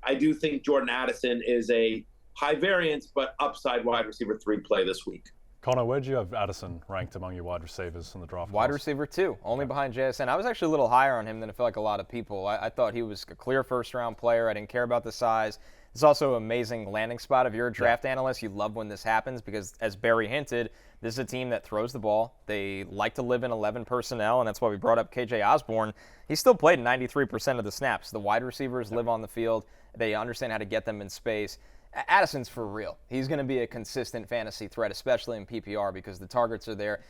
I do think Jordan Addison is a high variance but upside wide receiver 3 play this week. Connor, where do you have Addison ranked among your wide receivers in the draft? Wide receiver 2, only behind JSN. I was actually a little higher on him than I feel like a lot of people. I thought he was a clear first-round player. I didn't care about the size. It's also an amazing landing spot. If you're a draft analyst, you love when this happens because, as Barry hinted, this is a team that throws the ball. They like to live in 11 personnel, and that's why we brought up KJ Osborne. He still played 93% of the snaps. The wide receivers live on the field. They understand how to get them in space. Addison's for real. He's going to be a consistent fantasy threat, especially in PPR, because the targets are there.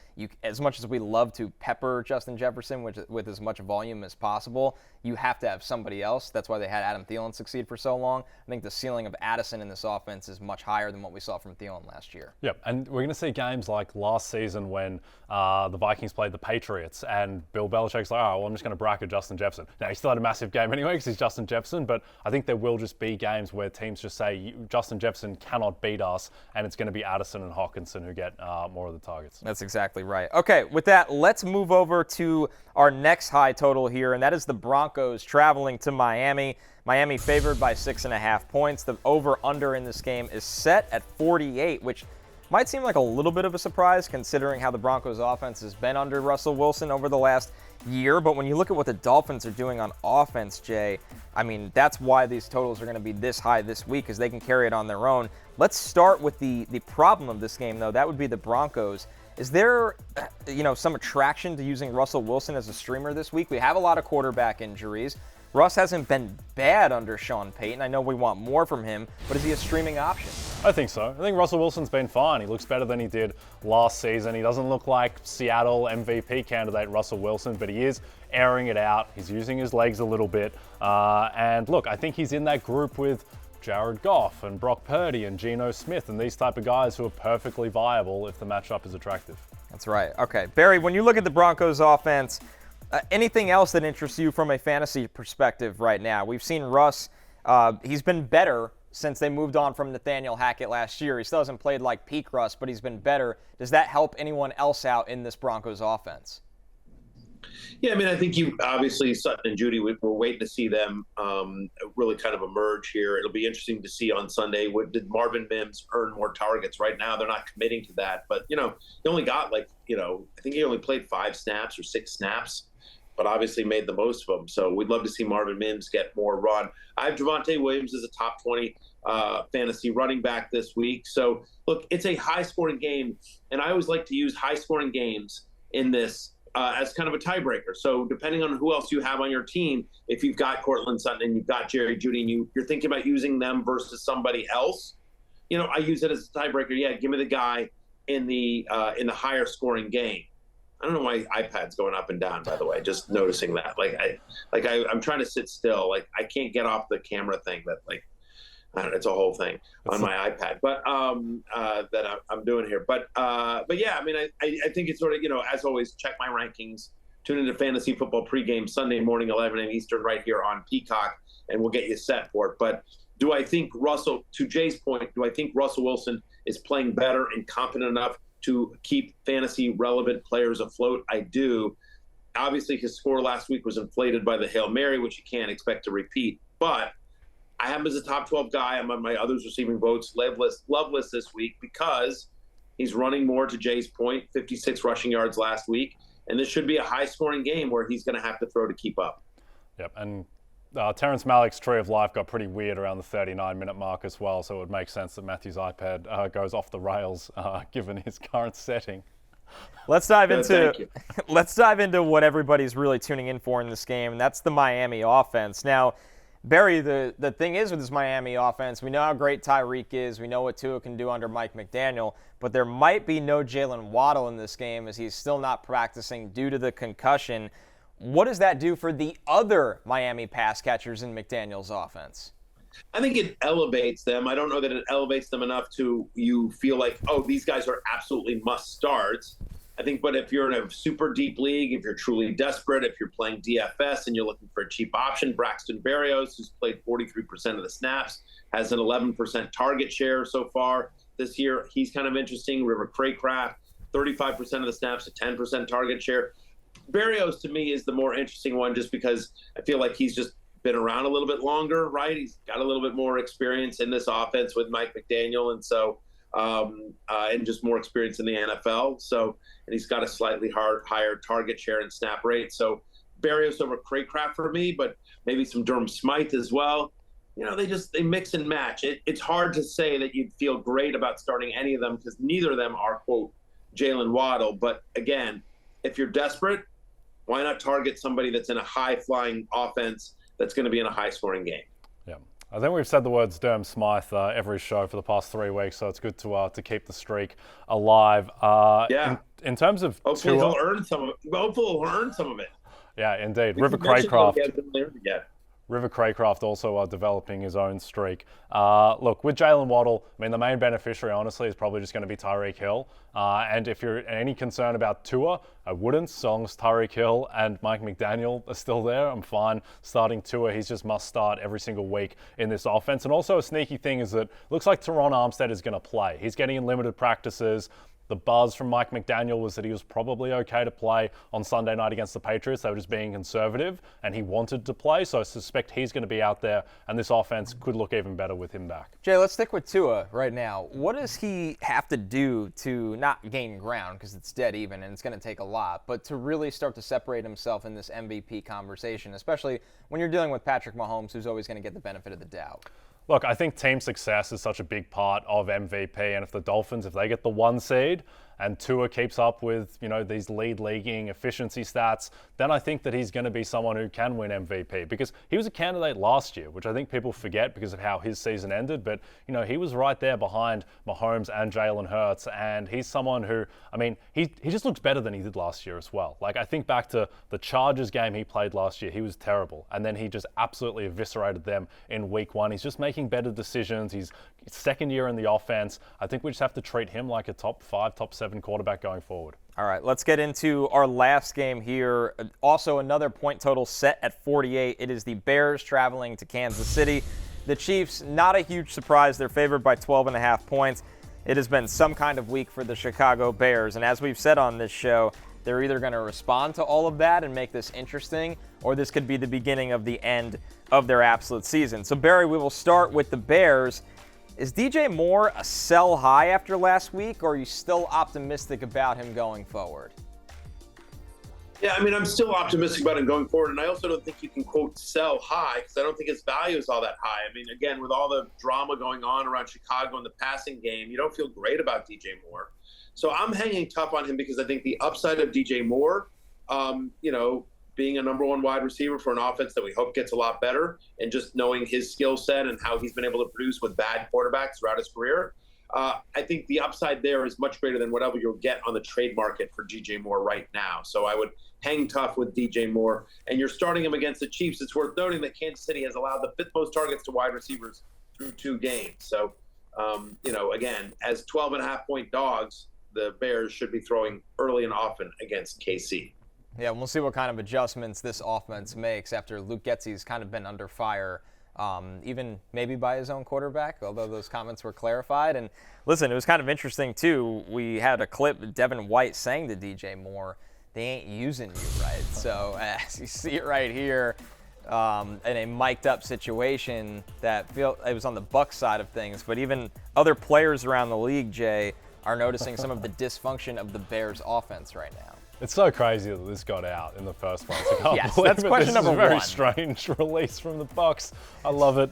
As much as we love to pepper Justin Jefferson with as much volume as possible, you have to have somebody else. That's why they had Adam Thielen succeed for so long. I think the ceiling of Addison in this offense is much higher than what we saw from Thielen last year. Yep, and we're going to see games like last season when the Vikings played the Patriots, and Bill Belichick's like, I'm just going to bracket Justin Jefferson. Now, he still had a massive game anyway because he's Justin Jefferson, but I think there will just be games where teams just say, Justin Jefferson cannot beat us, and it's going to be Addison and Hawkinson who get more of the targets. That's exactly right. Okay, with that, let's move over to our next high total here, and that is the Broncos traveling to Miami. Miami favored by 6.5 points. The over-under in this game is set at 48, which might seem like a little bit of a surprise considering how the Broncos offense has been under Russell Wilson over the last year. But when you look at what the Dolphins are doing on offense, Jay, I mean, that's why these totals are going to be this high this week, because they can carry it on their own. Let's start with the problem of this game, though. That would be the Broncos. Is there, some attraction to using Russell Wilson as a streamer this week? We have a lot of quarterback injuries. Russ hasn't been bad under Sean Payton. I know we want more from him, but is he a streaming option? I think so. I think Russell Wilson's been fine. He looks better than he did last season. He doesn't look like Seattle MVP candidate Russell Wilson, but he is airing it out. He's using his legs a little bit. And look, I think he's in that group with Jared Goff and Brock Purdy and Geno Smith and these type of guys who are perfectly viable if the matchup is attractive. That's right. Okay, Barry, when you look at the Broncos offense, Anything else that interests you from a fantasy perspective right now? We've seen Russ. He's been better since they moved on from Nathaniel Hackett last year. He still hasn't played like peak Russ, but he's been better. Does that help anyone else out in this Broncos offense? Yeah, I mean, I think you obviously Sutton and Judy, we're waiting to see them really kind of emerge here. It'll be interesting to see on Sunday. Did Marvin Mims earn more targets? Right now, they're not committing to that. But, he only got I think he only played 5 snaps or 6 snaps, but obviously made the most of them. So we'd love to see Marvin Mims get more run. I have Javonte Williams as a top 20 fantasy running back this week. So, look, it's a high-scoring game, and I always like to use high-scoring games in this as kind of a tiebreaker. So depending on who else you have on your team, if you've got Cortland Sutton and you've got Jerry Jeudy and you're thinking about using them versus somebody else, I use it as a tiebreaker. Yeah, give me the guy in the higher scoring game. I don't know why iPad's going up and down, by the way, just noticing that. I'm trying to sit still. I can't get off the camera thing that I don't know, it's a whole thing on my iPad, but that I'm doing here. But yeah, I mean, I think it's sort of, as always, check my rankings. Tune into Fantasy Football Pregame Sunday morning, 11 a.m. Eastern, right here on Peacock, and we'll get you set for it. But do I think to Jay's point, do I think Russell Wilson is playing better and confident enough to keep fantasy relevant players afloat? I do. Obviously, his score last week was inflated by the Hail Mary, which you can't expect to repeat. But I have him as a top 12 guy. I'm on my others receiving votes love list this week because he's running more, to Jay's point, 56 rushing yards last week. And this should be a high-scoring game where he's going to have to throw to keep up. Yep, and Terrence Malick's Tree of Life got pretty weird around the 39-minute mark as well, so it would make sense that Matthew's iPad goes off the rails given his current setting. Let's dive into what everybody's really tuning in for in this game, and that's the Miami offense. Now, Barry, the thing is with this Miami offense, we know how great Tyreek is. We know what Tua can do under Mike McDaniel, but there might be no Jalen Waddle in this game as he's still not practicing due to the concussion. What does that do for the other Miami pass catchers in McDaniel's offense? I think it elevates them. I don't know that it elevates them enough to you feel like, oh, these guys are absolutely must starts. I think, but if you're in a super deep league, if you're truly desperate, if you're playing DFS and you're looking for a cheap option, Braxton Berrios, who's played 43% of the snaps, has an 11% target share so far this year. He's kind of interesting. River Craycraft, 35% of the snaps, a 10% target share. Berrios, to me, is the more interesting one just because I feel like he's just been around a little bit longer, right? He's got a little bit more experience in this offense with Mike McDaniel, and so and just more experience in the NFL. So, and he's got a slightly higher target share and snap rate. So Berrios over Craycraft for me, but maybe some Durham Smythe as well. They mix and match. It's hard to say that you'd feel great about starting any of them because neither of them are, quote, Jalen Waddle. But again, if you're desperate, why not target somebody that's in a high-flying offense that's going to be in a high-scoring game? Yeah. I think we've said the words Durham Smythe every show for the past 3 weeks, so it's good to keep the streak alive. Yeah. In terms of hopefully he'll earn some of it. Hopefully he'll earn some of it. Yeah, indeed. River Craycraft. Yeah. River Craycraft also developing his own streak. Look, with Jalen Waddle, I mean, the main beneficiary, honestly, is probably just going to be Tyreek Hill. And if you're any concern about Tua, I wouldn't, so long as Tyreek Hill and Mike McDaniel are still there. I'm fine starting Tua. He's just must start every single week in this offense. And also a sneaky thing is that it looks like Teron Armstead is going to play. He's getting in limited practices. The buzz from Mike McDaniel was that he was probably okay to play on Sunday night against the Patriots. They were just being conservative, and he wanted to play, so I suspect he's going to be out there, and this offense could look even better with him back. Jay, let's stick with Tua right now. What does he have to do to not gain ground, because it's dead even, and it's going to take a lot, but to really start to separate himself in this MVP conversation, especially when you're dealing with Patrick Mahomes, who's always going to get the benefit of the doubt? Look, I think team success is such a big part of MVP, and if the Dolphins, if they get the 1 seed and Tua keeps up with, these leaguing efficiency stats, then I think that he's going to be someone who can win MVP because he was a candidate last year, which I think people forget because of how his season ended. But, he was right there behind Mahomes and Jalen Hurts, and he's someone who, he just looks better than he did last year as well. Like, I think back to the Chargers game he played last year, he was terrible, and then he just absolutely eviscerated them in week 1. He's just making better decisions. He's second year in the offense. I think we just have to treat him like a top 5, top 7 7 quarterback going forward. All right, let's get into our last game here. Also, another point total set at 48. It is the Bears traveling to Kansas City. The Chiefs, not a huge surprise. They're favored by 12.5 points. It has been some kind of week for the Chicago Bears. And as we've said on this show, they're either going to respond to all of that and make this interesting, or this could be the beginning of the end of their absolute season. So, Barry, we will start with the Bears. Is DJ Moore a sell high after last week, or are you still optimistic about him going forward? Yeah, I mean, I'm still optimistic about him going forward, and I also don't think you can, quote, sell high, because I don't think his value is all that high. I mean, again, with all the drama going on around Chicago in the passing game, you don't feel great about DJ Moore. So I'm hanging tough on him because I think the upside of DJ Moore, being a number 1 wide receiver for an offense that we hope gets a lot better, and just knowing his skill set and how he's been able to produce with bad quarterbacks throughout his career, I think the upside there is much greater than whatever you'll get on the trade market for DJ Moore right now. So I would hang tough with DJ Moore. And you're starting him against the Chiefs. It's worth noting that Kansas City has allowed the 5th most targets to wide receivers through 2 games. So, again, as 12.5-point dogs, the Bears should be throwing early and often against KC. Yeah, we'll see what kind of adjustments this offense makes after Luke Getsy's kind of been under fire, even maybe by his own quarterback, although those comments were clarified. And listen, it was kind of interesting, too. We had a clip, Devin White saying to DJ Moore, they ain't using you, right? So as you see it right here, in a mic'd up situation it was on the Bucs side of things, but even other players around the league, Jay, are noticing some of the dysfunction of the Bears offense right now. It's so crazy that this got out in the first place. I can't Yes, believe that's it. question This is number a very 1. strange release from the Bucs. I love it.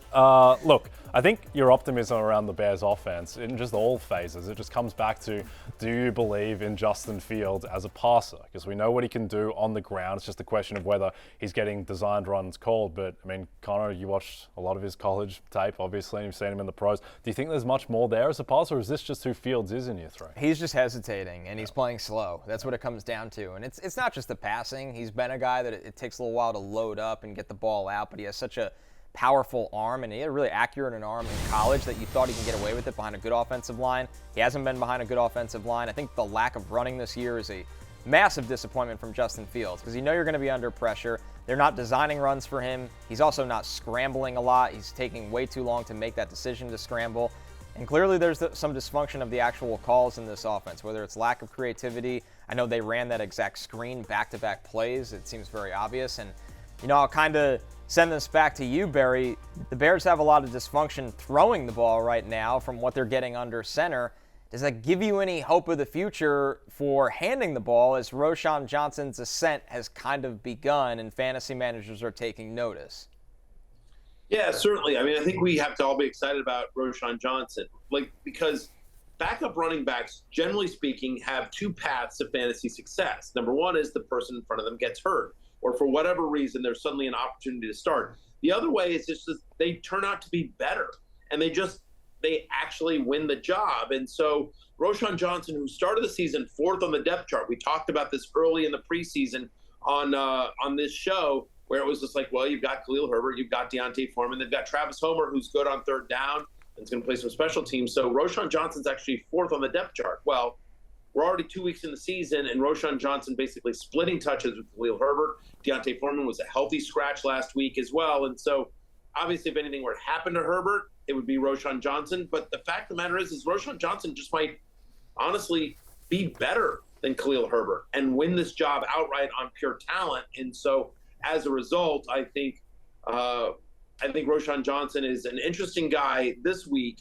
Look, I think your optimism around the Bears offense in just all phases, it just comes back to, do you believe in Justin Fields as a passer? Because we know what he can do on the ground. It's just a question of whether he's getting designed runs called. But, I mean, Connor, you watched a lot of his college tape, obviously, and you've seen him in the pros. Do you think there's much more there as a passer, or is this just who Fields is in year 3? He's just hesitating, and he's playing slow. That's what it comes down to. And it's not just the passing. He's been a guy that it takes a little while to load up and get the ball out, but he has such a powerful arm, and he had a really accurate arm in college that you thought he can get away with it behind a good offensive line. He hasn't been behind a good offensive line. I think the lack of running this year is a massive disappointment from Justin Fields, because you know you're going to be under pressure. They're not designing runs for him. He's also not scrambling a lot. He's taking way too long to make that decision to scramble. And clearly there's some dysfunction of the actual calls in this offense, whether it's lack of creativity. I know they ran that exact screen back-to-back plays. It seems very obvious. And, I'll kind of send this back to you, Barry. The Bears have a lot of dysfunction throwing the ball right now from what they're getting under center. Does that give you any hope of the future for handing the ball, as Roschon Johnson's ascent has kind of begun and fantasy managers are taking notice? Yeah, certainly. I mean, I think we have to all be excited about Roschon Johnson, because backup running backs, generally speaking, have 2 paths to fantasy success. Number 1 is the person in front of them gets hurt, or for whatever reason, there's suddenly an opportunity to start. The other way is just that they turn out to be better, and they actually win the job. And so Roschon Johnson, who started the season 4th on the depth chart, we talked about this early in the preseason on this show, where it was just like, well, you've got Khalil Herbert, you've got Deontay Foreman, they've got Travis Homer, who's good on 3rd down and is going to play some special teams. So Roschon Johnson's actually 4th on the depth chart. Well, we're already 2 weeks in the season, and Roschon Johnson basically splitting touches with Khalil Herbert. Deontay Foreman was a healthy scratch last week as well. And so obviously if anything were to happen to Herbert, it would be Roschon Johnson. But the fact of the matter is Roschon Johnson just might honestly be better than Khalil Herbert and win this job outright on pure talent. And so as a result, I think Roschon Johnson is an interesting guy this week,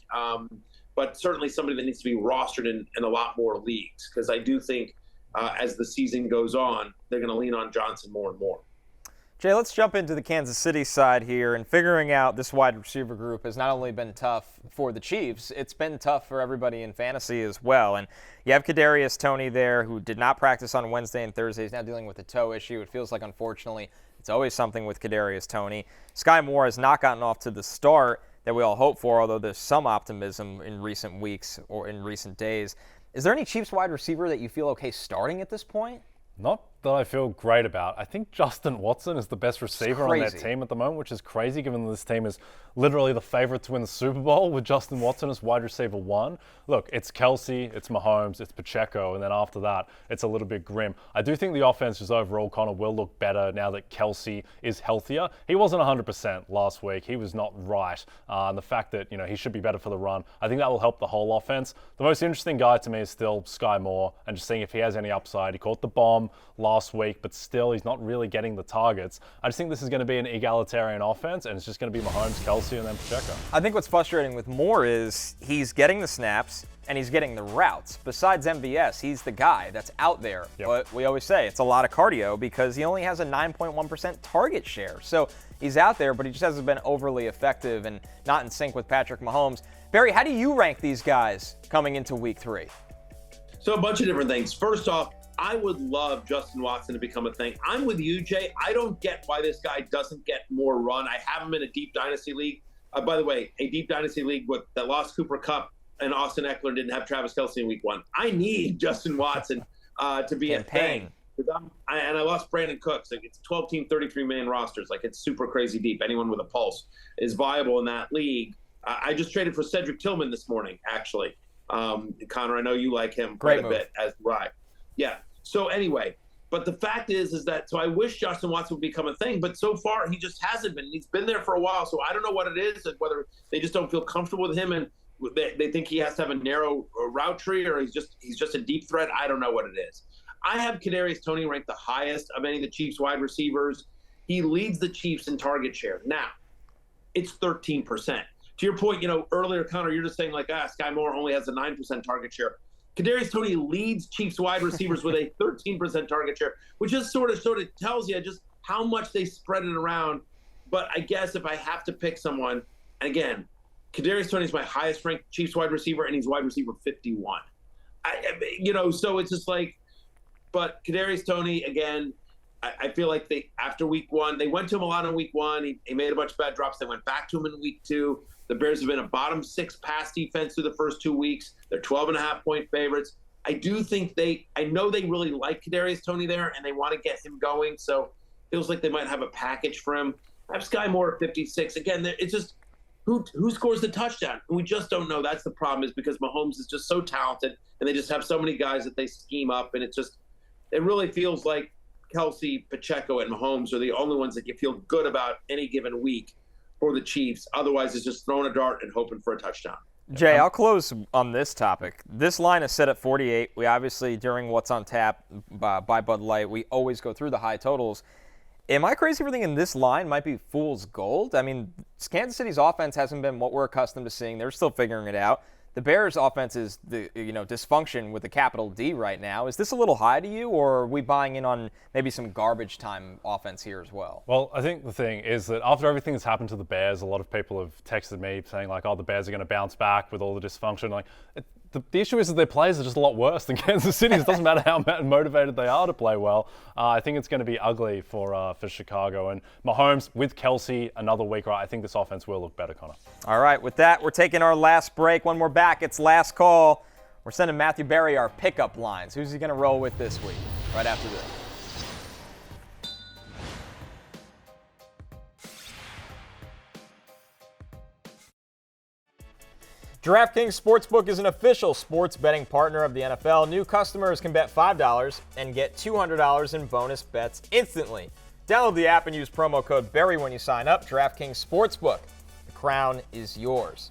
but certainly somebody that needs to be rostered in a lot more leagues, because I do think as the season goes on, they're going to lean on Johnson more and more. Jay, let's jump into the Kansas City side here. And figuring out this wide receiver group has not only been tough for the Chiefs, it's been tough for everybody in fantasy as well. And you have Kadarius Toney there, who did not practice on Wednesday and Thursday. He's now dealing with a toe issue. It feels like, unfortunately, it's always something with Kadarius Toney. Sky Moore has not gotten off to the start that we all hope for, although there's some optimism in recent weeks or in recent days. Is there any Chiefs wide receiver that you feel okay starting at this point? Not that I feel great about. I think Justin Watson is the best receiver on their team at the moment, which is crazy given that this team is literally the favorite to win the Super Bowl with Justin Watson as wide receiver 1. Look, it's Kelsey, it's Mahomes, it's Pacheco, and then after that, it's a little bit grim. I do think the offense just overall, Connor, will look better now that Kelsey is healthier. He wasn't 100% last week. He was not right. And the fact that, he should be better for the run, I think that will help the whole offense. The most interesting guy to me is still Sky Moore, and just seeing if he has any upside. He caught the bomb last week, but still he's not really getting the targets. I just think this is going to be an egalitarian offense, and it's just going to be Mahomes, Kelsey, and then Pacheco. I think what's frustrating with Moore is he's getting the snaps and he's getting the routes. Besides MVS, he's the guy that's out there. Yep. But we always say it's a lot of cardio because he only has a 9.1% target share. So he's out there, but he just hasn't been overly effective and not in sync with Patrick Mahomes. Barry, how do you rank these guys coming into week 3? So a bunch of different things. First off, I would love Justin Watson to become a thing. I'm with you, Jay. I don't get why this guy doesn't get more run. I have him in a deep dynasty league. By the way, a deep dynasty league that lost Cooper Kupp and Austin Eckler didn't have Travis Kelce in week 1. I need Justin Watson to be a thing. And I lost Brandon Cooks. Like, it's 12-team, 33-man rosters. Like, it's super crazy deep. Anyone with a pulse is viable in that league. I just traded for Cedric Tillman this morning, actually. Connor, I know you like him quite a bit as right. Yeah. So anyway, but the fact is that, so I wish Justin Watson would become a thing, but so far he just hasn't been. He's been there for a while, so I don't know what it is, whether they just don't feel comfortable with him and they think he has to have a narrow route tree, or he's just a deep threat. I don't know what it is. I have Kadarius Toney ranked the highest of any of the Chiefs wide receivers. He leads the Chiefs in target share. Now, it's 13%. To your point, earlier, Connor, you're just saying Sky Moore only has a 9% target share. Kadarius Toney leads Chiefs wide receivers with a 13% target share, which just sort of tells you just how much they spread it around. But I guess if I have to pick someone, and again, Kadarius Toney is my highest ranked Chiefs wide receiver, and he's wide receiver 51. So it's just but Kadarius Toney, again, I feel like after week 1, they went to him a lot in week 1. He made a bunch of bad drops. They went back to him in week 2. The Bears have been a bottom 6 pass defense through the first 2 weeks. They're 12.5-point favorites. I know they really like Kadarius Toney there, and they want to get him going. So it feels like they might have a package for him. I have Sky Moore at 56. Again, it's just who scores the touchdown? We just don't know. That's the problem, is because Mahomes is just so talented, and they just have so many guys that they scheme up, and it really feels like Kelsey, Pacheco, and Mahomes are the only ones that you feel good about any given week for the Chiefs. Otherwise, it's just throwing a dart and hoping for a touchdown. Jay, I'll close on this topic. This line is set at 48. We obviously, during What's on Tap by Bud Light, we always go through the high totals. Am I crazy for thinking this line might be fool's gold? I mean, Kansas City's offense hasn't been what we're accustomed to seeing. They're still figuring it out. The Bears' offense is dysfunction with a capital D right now. Is this a little high to you, or are we buying in on maybe some garbage time offense here as well? Well, I think the thing is that after everything that's happened to the Bears, a lot of people have texted me saying the Bears are going to bounce back with all the dysfunction. The issue is that their players are just a lot worse than Kansas City's. It doesn't matter how motivated they are to play well. I think it's going to be ugly for Chicago. And Mahomes with Kelsey another week, right? I think this offense will look better, Connor. All right, with that, we're taking our last break. When we're back, it's last call. We're sending Matthew Berry our pickup lines. Who's he going to roll with this week? Right after this. DraftKings Sportsbook is an official sports betting partner of the NFL. New customers can bet $5 and get $200 in bonus bets instantly. Download the app and use promo code Berry when you sign up. DraftKings Sportsbook. The crown is yours.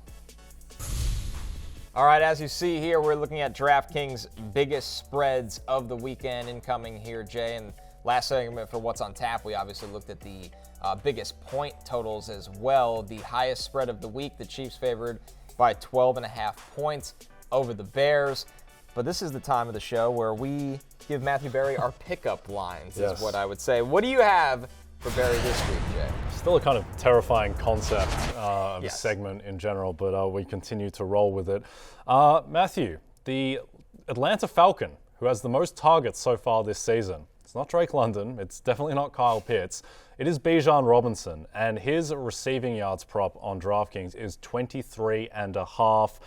All right, as you see here, we're looking at DraftKings' biggest spreads of the weekend incoming here, Jay. And last segment for What's on Tap, we obviously looked at the biggest point totals as well. The highest spread of the week, the Chiefs favored by 12.5 points over the Bears. But this is the time of the show where we give Matthew Berry our pickup lines, is what I would say. What do you have for Berry this week, Jay? Still a kind of terrifying concept of a segment in general, but we continue to roll with it. Matthew, the Atlanta Falcon, who has the most targets so far this season. It's not Drake London. It's definitely not Kyle Pitts. It is Bijan Robinson, and his receiving yards prop on DraftKings is 23.5.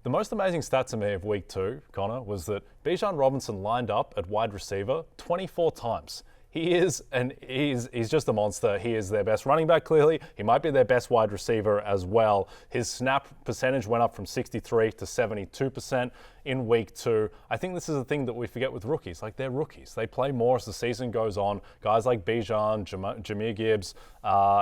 The most amazing stat to me of week 2, Connor, was that Bijan Robinson lined up at wide receiver 24 times. He's just a monster. He is their best running back, clearly. He might be their best wide receiver as well. His snap percentage went up from 63 to 72% in week 2. I think this is a thing that we forget with rookies. Like, they're rookies. They play more as the season goes on. Guys like Bijan, Jahmyr Gibbs,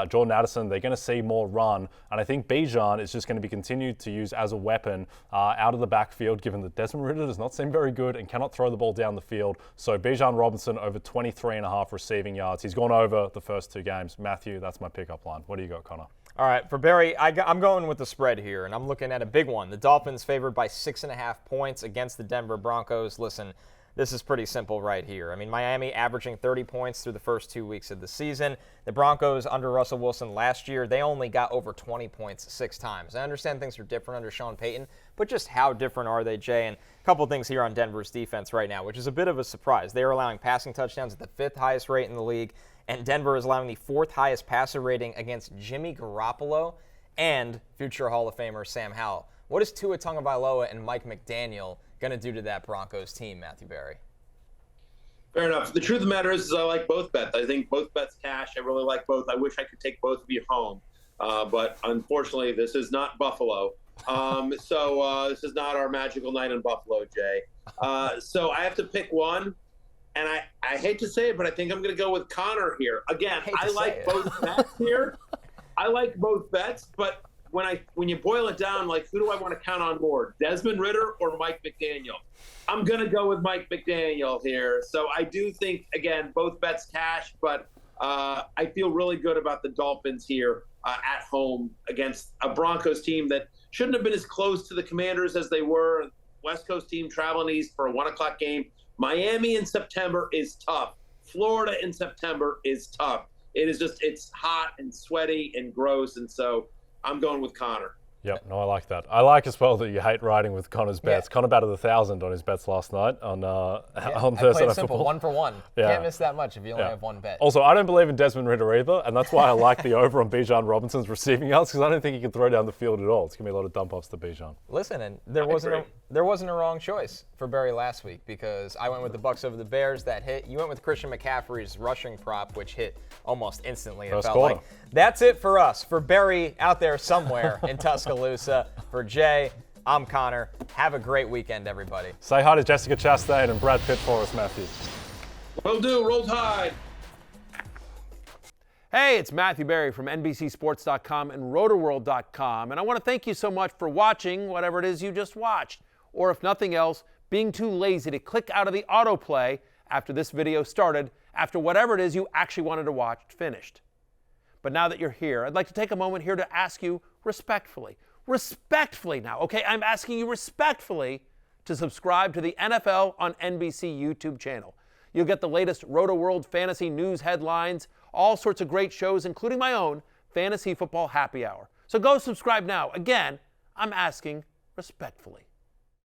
Jordan Addison, they're going to see more run. And I think Bijan is just going to be continued to use as a weapon out of the backfield, given that Desmond Ridder does not seem very good and cannot throw the ball down the field. So Bijan Robinson over 23.5 receiving yards. He's gone over the first 2 games. Matthew, that's my pickup line. What do you got, Connor? All right, for Barry, I'm going with the spread here, and I'm looking at a big one. The Dolphins favored by 6.5 points against the Denver Broncos. Listen, this is pretty simple right here. I mean, Miami averaging 30 points through the first 2 weeks of the season. The Broncos under Russell Wilson last year, they only got over 20 points 6 times. I understand things are different under Sean Payton, but just how different are they, Jay? And a couple things here on Denver's defense right now, which is a bit of a surprise. They are allowing passing touchdowns at the 5th highest rate in the league, and Denver is allowing the 4th highest passer rating against Jimmy Garoppolo and future Hall of Famer Sam Howell. What is Tua Tagovailoa and Mike McDaniel going to do to that Broncos team, Matthew Berry? Fair enough. The truth of the matter is I like both bets. I think both bets cash. I really like both. I wish I could take both of you home. But unfortunately, this is not Buffalo. So this is not our magical night in Buffalo, Jay. So I have to pick one. And I hate to say it, but I think I'm going to go with Connor here. Again, I like both bets here. I like both bets, but when you boil it down, like, who do I want to count on more, Desmond Ridder or Mike McDaniel? I'm going to go with Mike McDaniel here. So I do think, again, both bets cash, but I feel really good about the Dolphins here at home against a Broncos team that shouldn't have been as close to the Commanders as they were. West Coast team traveling east for a 1 o'clock game. Miami in September is tough. Florida in September is tough. It's hot and sweaty and gross, and so I'm going with Connor. Yep, no, I like that. I like as well that you hate riding with Connor's bets. Yeah. Connor batted 1,000 on his bets last night on Thursday Night Football. 1 for 1. Yeah. Can't miss that much if you only have one bet. Also, I don't believe in Desmond Ridder either, and that's why I like the over on Bijan Robinson's receiving yards, because I don't think he can throw down the field at all. It's going to be a lot of dump-offs to Bijan. Listen, and there wasn't a wrong choice for Barry last week, because I went with the Bucs over the Bears. That hit. You went with Christian McCaffrey's rushing prop, which hit almost instantly. First quarter. Like. That's it for us. For Barry out there somewhere in Tuscaloosa. For Jay, I'm Connor. Have a great weekend, everybody. Say hi to Jessica Chastain and Brad Pitt for us, Matthew. Will do. Roll Tide. Hey, it's Matthew Berry from NBCSports.com and Rotoworld.com, and I want to thank you so much for watching whatever it is you just watched, or if nothing else, being too lazy to click out of the autoplay after this video started, after whatever it is you actually wanted to watch finished. But now that you're here, I'd like to take a moment here to ask you respectfully now, okay? I'm asking you respectfully to subscribe to the NFL on NBC YouTube channel. You'll get the latest Rotoworld fantasy news headlines, all sorts of great shows, including my own Fantasy Football Happy Hour. So go subscribe now. Again, I'm asking respectfully.